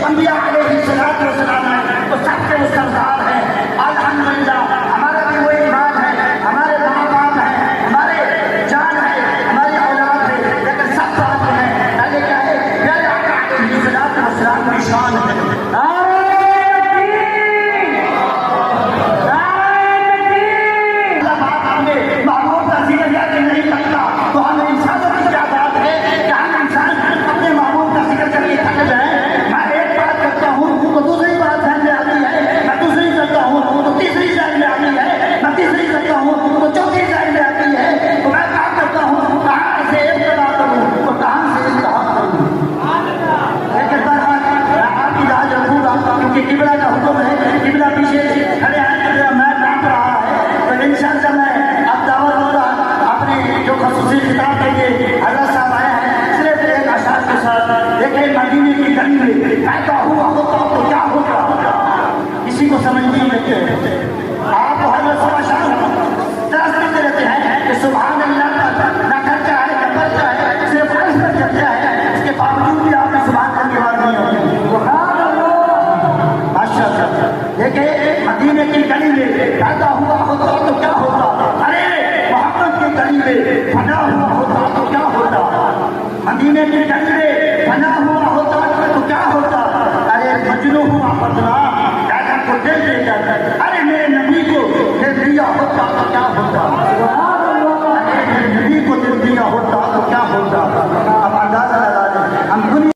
انبیاء علیہ السلام ہیں وہ سب کے سردار ہیں. الحمدللہ ہمارا بھی وہ ایمان ہے, ہمارے ماں باپ ہیں, ہمارے جان ہے, ہماری اولاد ہے, لیکن سب بات ہے پہلے کیا ہے پیارے آقا علیہ السلام کی شان ہے. قبلہ کا حکم ہے, قبلہ پیچھے کھڑے ہیں, میں ڈانٹ رہا ہے تو انشاءاللہ میں اب دعوت دوں گا اپنے جو خصوصی خطاب کے لیے حضرت صاحب آئے ہیں صرف ایک اشعار کے ساتھ. دیکھیں مدینے کی گلی میں پیدا ہوا ہوتا تو کیا ہوتا, کسی کو سمجھ نہیں لگتے. آپ حضرت صاحب اشعار درس دیتے رہتے ہیں کہ سبحان اللہ نہ خرچہ ہے نہ پرچہ ہے, صرف عرض پر چرچا ہے, اس کے باوجود بھی آپ نے سبحان اللہ کی بات نہیں ہوتی. دیکھیں مدینے کی گلی میں پیدا ہوا ہوتا تو کیا ہوتا, ارے محمد کی گلی میں بنا ہوا ہوتا تو کیا ہوتا, مدینے کی گلی میں بنا ہوا ہوتا تو کیا ہوتا, ارے مجنوں ہوا بدنا پیدا کو دے دے کر, ارے